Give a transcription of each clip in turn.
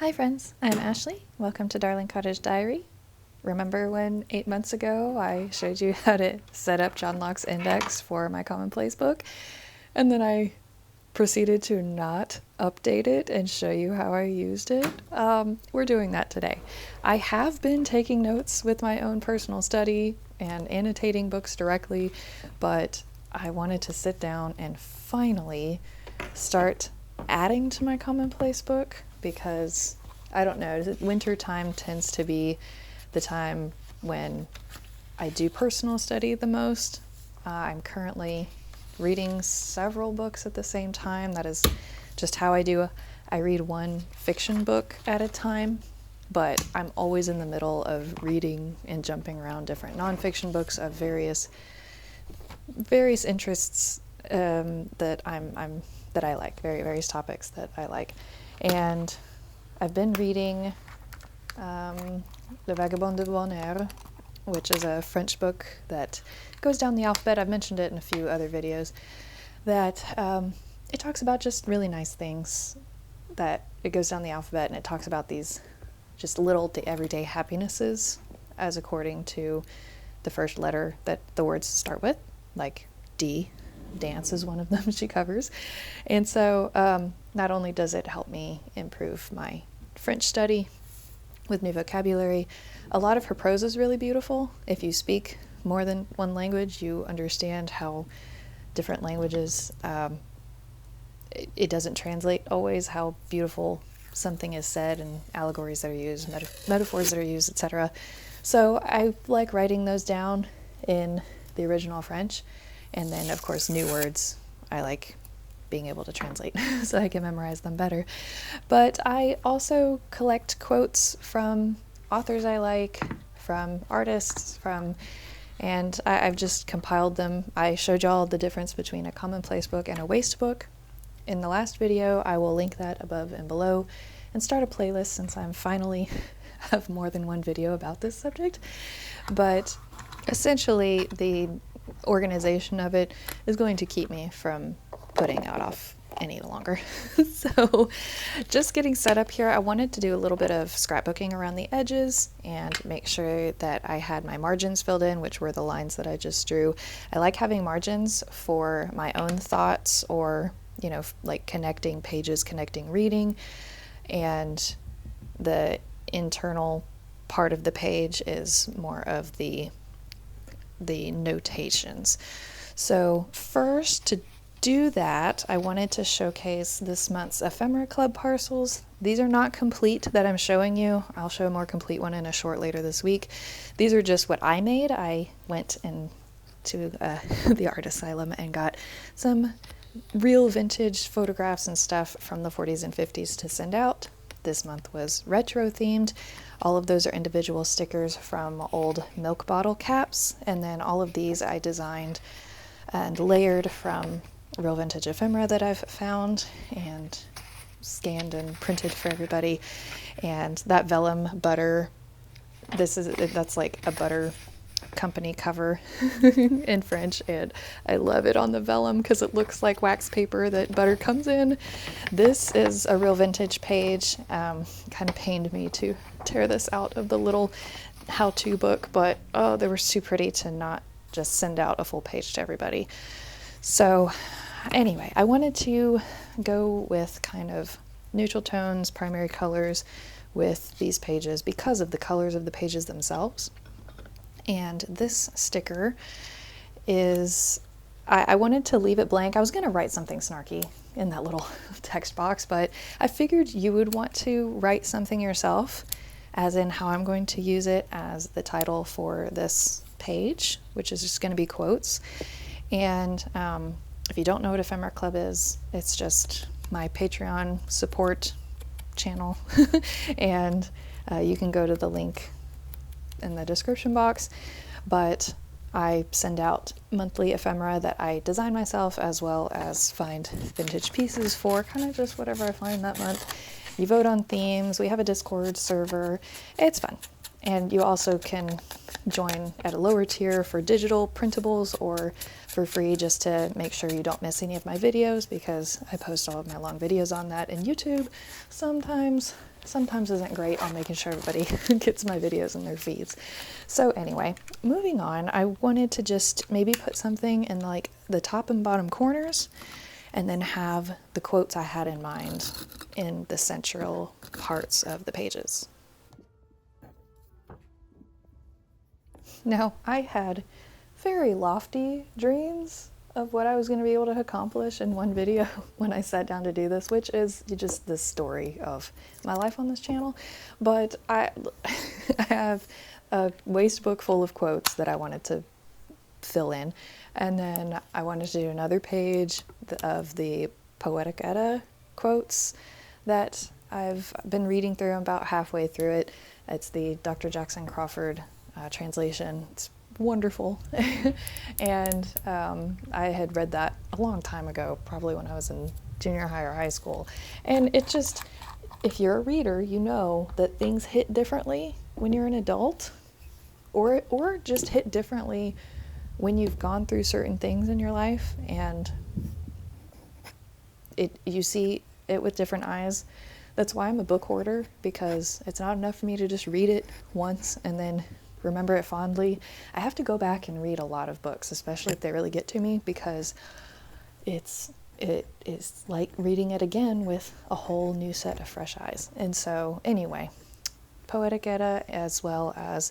Hi friends, I'm Ashley. Welcome to Darling Cottage Diary. Remember when 8 months ago I showed you how to set up John Locke's index for my Commonplace book, and then I proceeded to not update it and show you how I used it? We're doing that today. I have been taking notes with my own personal study and annotating books directly, but I wanted to sit down and finally start adding to my Commonplace book because, I don't know, winter time tends to be the time when I do personal study the most. I'm currently reading several books at the same time. That is just how I do. I read one fiction book at a time, but I'm always in the middle of reading and jumping around different nonfiction books of various interests that I like, various topics that I like. And I've been reading Le Vagabond de Bonheur, which is a French book that goes down the alphabet. I've mentioned it in a few other videos, that it talks about just really nice things, that it goes down the alphabet and it talks about these just little everyday happinesses as according to the first letter that the words start with, like D. Dance is one of them she covers. And so not only does it help me improve my French study with new vocabulary, a lot of her prose is really beautiful. If you speak more than one language, you understand how different languages, it doesn't translate always how beautiful something is said, and allegories that are used, metaphors that are used, etc. So I like writing those down in the original French, and then of course new words I like being able to translate so I can memorize them better. But I also collect quotes from authors I like, from artists, and I've just compiled them. I showed y'all the difference between a Commonplace book and a waste book in the last video. I will link that above and below and start a playlist since I'm finally have more than one video about this subject. But essentially the organization of it is going to keep me from putting out off any longer. So just getting set up here, I wanted to do a little bit of scrapbooking around the edges and make sure that I had my margins filled in, which were the lines that I just drew. I like having margins for my own thoughts, or like connecting pages, connecting reading, and the internal part of the page is more of the notations. So first, to do that, I wanted to showcase this month's Ephemera Club parcels. These are not complete that I'm showing you. I'll show a more complete one in a short later this week. These are just what I made. I went to the art asylum and got some real vintage photographs and stuff from the 40s and 50s to send out. This month was retro themed. All of those are individual stickers from old milk bottle caps, and then all of these I designed and layered from real vintage ephemera that I've found and scanned and printed for everybody. And that vellum butter, that's like a butter company cover in French, and I love it on the vellum because it looks like wax paper that butter comes in. This is a real vintage page. Kind of pained me to tear this out of the little how-to book, but oh, they were too pretty to not just send out a full page to everybody. So anyway, I wanted to go with kind of neutral tones, primary colors with these pages because of the colors of the pages themselves. And this sticker is, I wanted to leave it blank. I was going to write something snarky in that little text box, but I figured you would want to write something yourself, as in how I'm going to use it as the title for this page, which is just going to be quotes. And if you don't know what Ephemera Club is, it's just my Patreon support channel. And you can go to the link in the description box, but I send out monthly ephemera that I design myself, as well as find vintage pieces for kind of just whatever I find that month. You vote on themes. We have a Discord server. It's fun. And you also can join at a lower tier for digital printables or for free, just to make sure you don't miss any of my videos, because I post all of my long videos on that, and YouTube sometimes sometimes isn't great on making sure everybody gets my videos in their feeds. So anyway, moving on, I wanted to just maybe put something in like the top and bottom corners, and then have the quotes I had in mind in the central parts of the pages. Now, I had very lofty dreams of what I was going to be able to accomplish in one video when I sat down to do this, which is just the story of my life on this channel. But I have a waste book full of quotes that I wanted to fill in, and then I wanted to do another page of the Poetic Edda quotes that I've been reading through. I'm about halfway through it. It's the Dr. Jackson Crawford translation. It's wonderful. And I had read that a long time ago, probably when I was in junior high or high school. And it just, if you're a reader, you know that things hit differently when you're an adult, or just hit differently when you've gone through certain things in your life, and you see it with different eyes. That's why I'm a book hoarder, because it's not enough for me to just read it once and then remember it fondly. I have to go back and read a lot of books, especially if they really get to me, because it is like reading it again with a whole new set of fresh eyes. And so anyway, Poetic Edda, as well as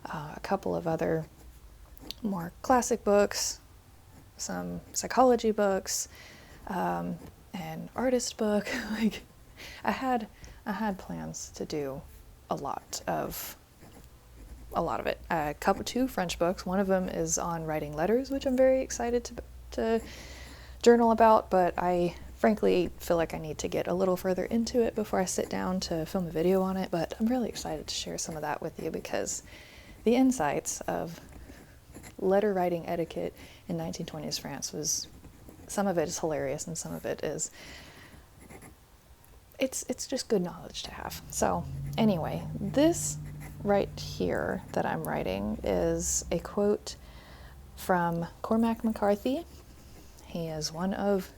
a couple of other more classic books, some psychology books, an artist book. Like I had plans to do a lot of it. Two French books. One of them is on writing letters, which I'm very excited to journal about, but I frankly feel like I need to get a little further into it before I sit down to film a video on it. But I'm really excited to share some of that with you, because the insights of letter writing etiquette in 1920s France was, some of it is hilarious and some of it is, it's just good knowledge to have. So anyway, this right here that I'm writing is a quote from Cormac McCarthy. He is one of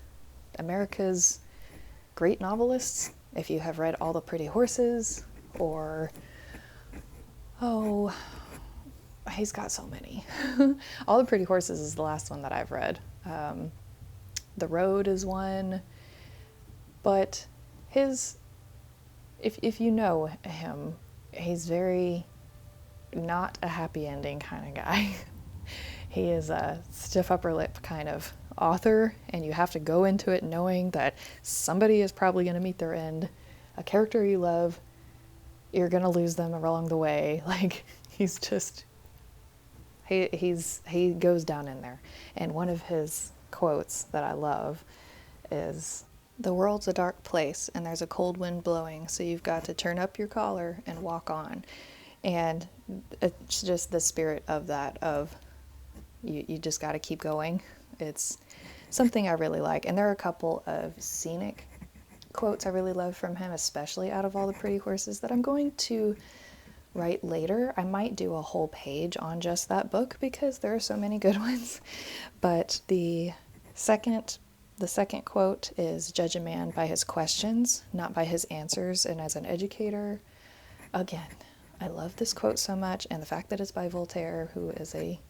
America's great novelists. If you have read All the Pretty Horses, or he's got so many. All the Pretty Horses is the last one that I've read. The Road is one, but if you know him, he's very not a happy ending kind of guy. He is a stiff upper lip kind of author, and you have to go into it knowing that somebody is probably going to meet their end. A character you love, you're going to lose them along the way. Like, he's just, he goes down in there. And one of his quotes that I love is, "The world's a dark place and there's a cold wind blowing, so you've got to turn up your collar and walk on." And it's just the spirit of that, of you just got to keep going. It's something I really like. And there are a couple of scenic quotes I really love from him, especially out of All the Pretty Horses, that I'm going to write later. I might do a whole page on just that book because there are so many good ones. But the second quote is, "Judge a man by his questions, not by his answers." And as an educator, again, I love this quote so much, and the fact that it's by Voltaire, who is a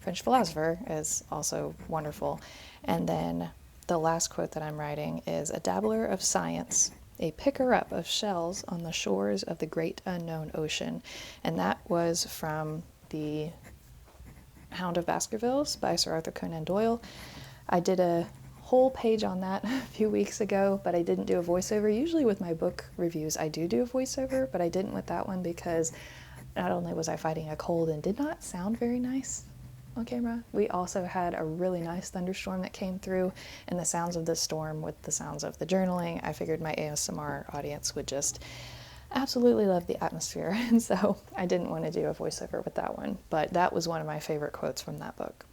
French philosopher, is also wonderful. And then the last quote that I'm writing is, "A dabbler of science, a picker-up of shells on the shores of the great unknown ocean." And that was from the Hound of Baskervilles by Sir Arthur Conan Doyle. I did a whole page on that a few weeks ago, but I didn't do a voiceover. Usually with my book reviews, I do a voiceover, but I didn't with that one because not only was I fighting a cold and did not sound very nice on camera, we also had a really nice thunderstorm that came through, and the sounds of the storm with the sounds of the journaling, I figured my ASMR audience would just absolutely love the atmosphere. And so I didn't want to do a voiceover with that one, but that was one of my favorite quotes from that book.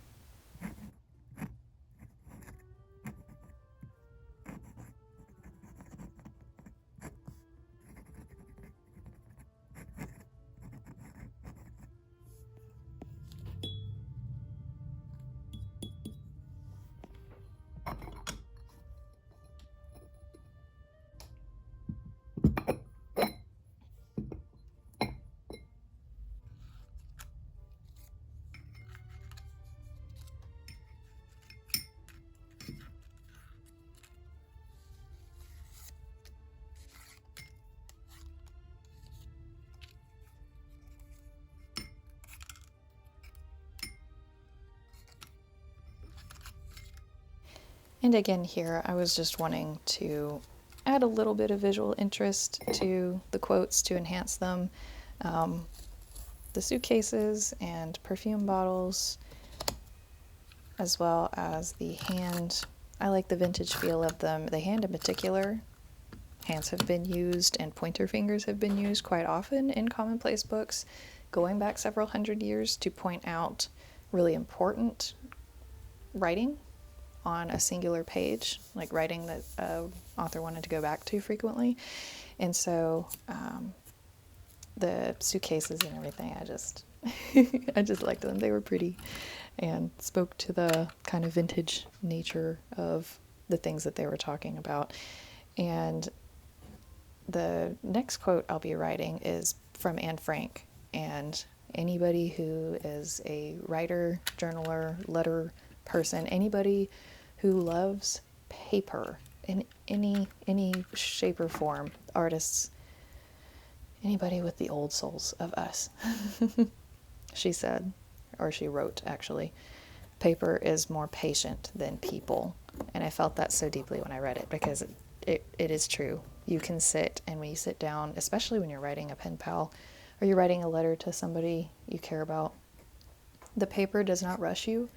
And again here, I was just wanting to add a little bit of visual interest to the quotes to enhance them. The suitcases and perfume bottles, as well as the hand. I like the vintage feel of them. The hand in particular. Hands have been used and pointer fingers have been used quite often in Commonplace books, going back several hundred years to point out really important writing on a singular page, like writing that an author wanted to go back to frequently. And so the suitcases and everything, I just liked them. They were pretty and spoke to the kind of vintage nature of the things that they were talking about. And the next quote I'll be writing is from Anne Frank. And anybody who is a writer, journaler, letter person, anybody who loves paper in any shape or form, artists, anybody with the old souls of us, she said, or she wrote actually, paper is more patient than people. And I felt that so deeply when I read it, because it is true. You can sit, and when you sit down, especially when you're writing a pen pal or you're writing a letter to somebody you care about, the paper does not rush you.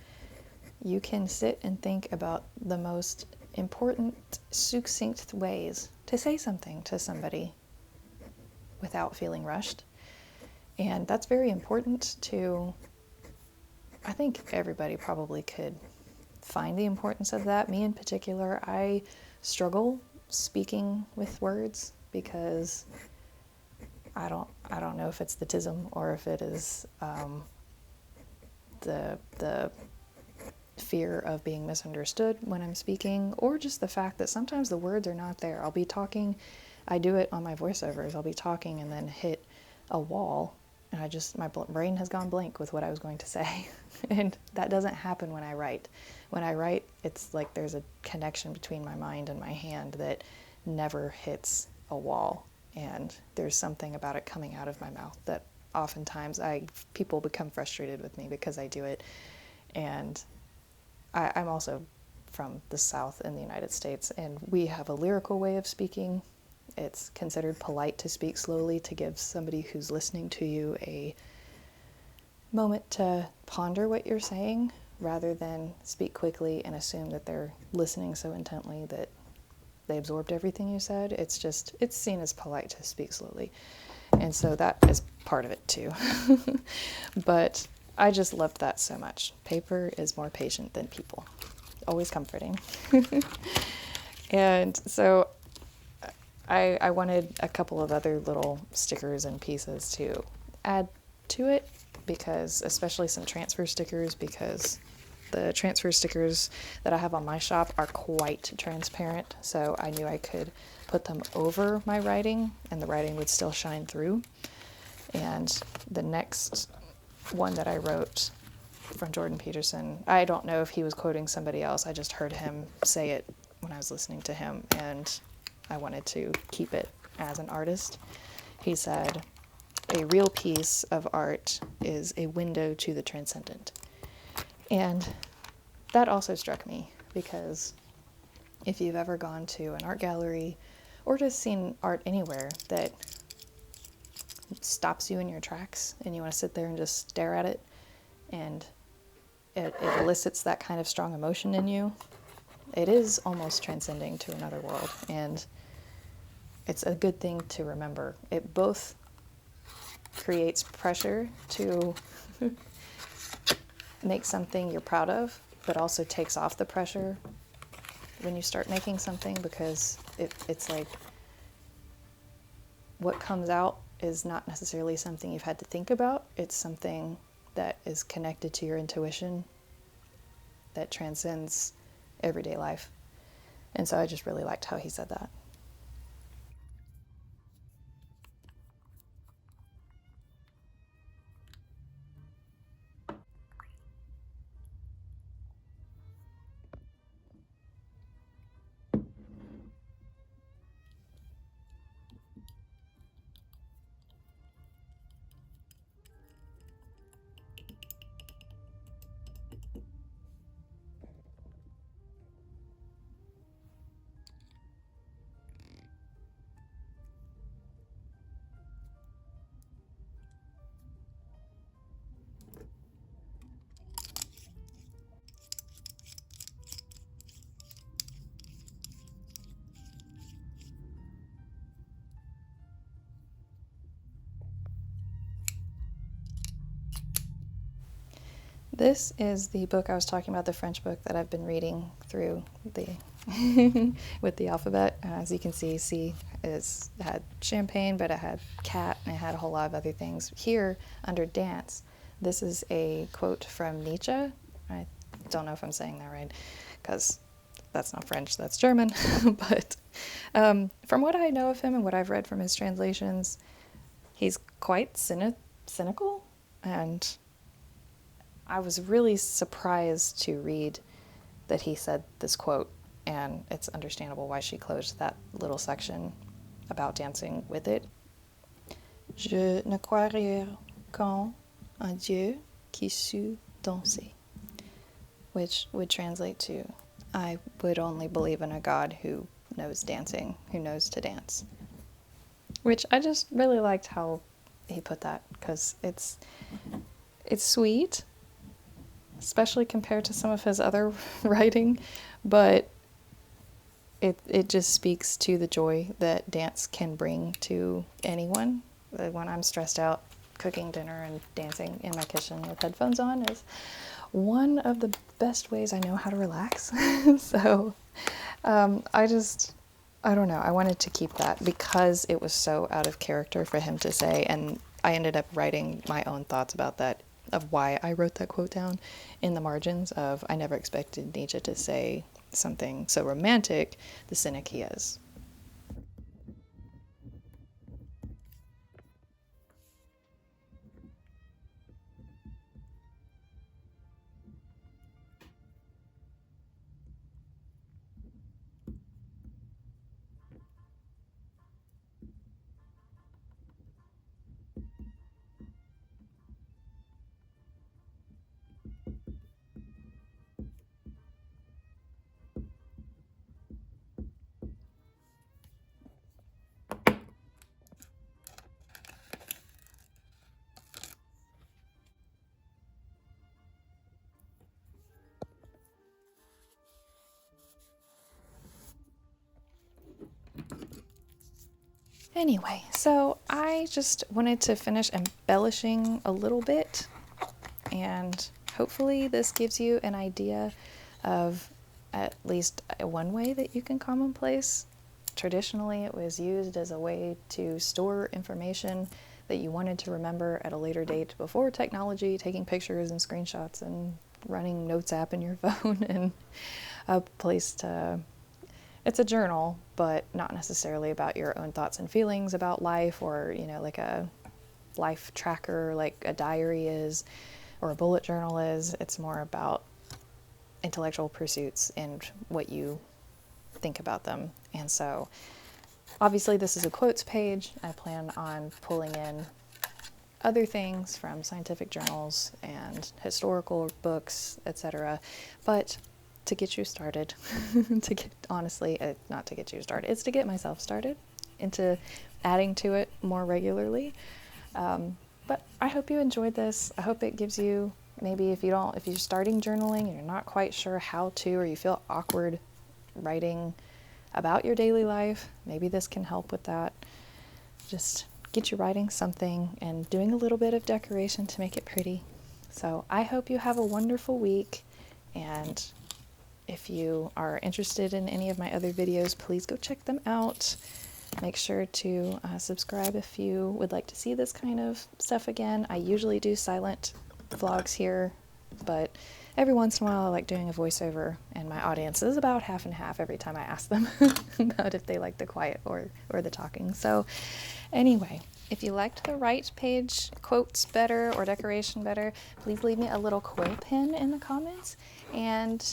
You can sit and think about the most important, succinct ways to say something to somebody without feeling rushed. And that's very important to, I think everybody probably could find the importance of that. Me in particular, I struggle speaking with words because I don't know if it's the tism or if it is the fear of being misunderstood when I'm speaking, or just the fact that sometimes the words are not there. I'll be talking, I do it on my voiceovers, I'll be talking and then hit a wall, and my brain has gone blank with what I was going to say. And that doesn't happen when I write. When I write, it's like there's a connection between my mind and my hand that never hits a wall. And there's something about it coming out of my mouth that oftentimes people become frustrated with me because I do it. And I'm also from the South in the United States, and we have a lyrical way of speaking. It's considered polite to speak slowly to give somebody who's listening to you a moment to ponder what you're saying, rather than speak quickly and assume that they're listening so intently that they absorbed everything you said. It's seen as polite to speak slowly. And so that is part of it too. But I just loved that so much. Paper is more patient than people. Always comforting. And so I wanted a couple of other little stickers and pieces to add to it, because especially some transfer stickers, because the transfer stickers that I have on my shop are quite transparent. So I knew I could put them over my writing and the writing would still shine through. And the next one that I wrote from Jordan Peterson, I don't know if he was quoting somebody else. I just heard him say it when I was listening to him, and I wanted to keep it as an artist. He said, "A real piece of art is a window to the transcendent." And that also struck me, because if you've ever gone to an art gallery or just seen art anywhere that stops you in your tracks and you want to sit there and just stare at it, and it elicits that kind of strong emotion in you, it is almost transcending to another world. And it's a good thing to remember. It both creates pressure to make something you're proud of, but also takes off the pressure when you start making something, because it's like what comes out is not necessarily something you've had to think about. It's something that is connected to your intuition that transcends everyday life. And so I just really liked how he said that. This is the book I was talking about, the French book that I've been reading through the with the alphabet. As you can see, C had champagne, but it had cat, and it had a whole lot of other things. Here, under dance, this is a quote from Nietzsche. I don't know if I'm saying that right, because that's not French, that's German. But from what I know of him and what I've read from his translations, he's quite cynical, and I was really surprised to read that he said this quote, and it's understandable why she closed that little section about dancing with it. Je ne croirais qu'en un Dieu qui sut danser, which would translate to, I would only believe in a God who knows dancing, who knows to dance. Which I just really liked how he put that, because it's sweet, especially compared to some of his other writing, but it just speaks to the joy that dance can bring to anyone. When I'm stressed out, cooking dinner and dancing in my kitchen with headphones on is one of the best ways I know how to relax. So I don't know, I wanted to keep that because it was so out of character for him to say, and I ended up writing my own thoughts about that, of why I wrote that quote down in the margins of, I never expected Nietzsche to say something so romantic, the cynic he is. Anyway, so I just wanted to finish embellishing a little bit, and hopefully this gives you an idea of at least one way that you can commonplace. Traditionally, it was used as a way to store information that you wanted to remember at a later date before technology, taking pictures and screenshots and running Notes app in your phone, and a place to... It's a journal, but not necessarily about your own thoughts and feelings about life, or, you know, like a life tracker like a diary is, or a bullet journal is. It's more about intellectual pursuits and what you think about them. And so obviously this is a quotes page. I plan on pulling in other things from scientific journals and historical books, etc. But to get you started, to get, honestly, not to get you started, it's to get myself started into adding to it more regularly. But I hope you enjoyed this. I hope it gives you, maybe if you're starting journaling and you're not quite sure how to, or you feel awkward writing about your daily life, maybe this can help with that. Just get you writing something and doing a little bit of decoration to make it pretty. So I hope you have a wonderful week, and if you are interested in any of my other videos, please go check them out. Make sure to subscribe if you would like to see this kind of stuff again. I usually do silent vlogs here, but every once in a while I like doing a voiceover, and my audience is about half and half every time I ask them about if they like the quiet or the talking. So anyway, if you liked the right page quotes better or decoration better, please leave me a little quill pen in the comments. And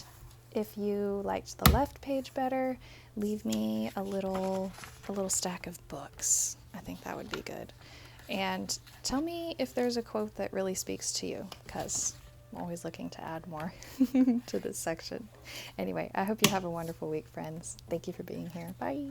if you liked the left page better, leave me a little stack of books. I think that would be good. And tell me if there's a quote that really speaks to you, because I'm always looking to add more to this section. Anyway, I hope you have a wonderful week, friends. Thank you for being here. Bye.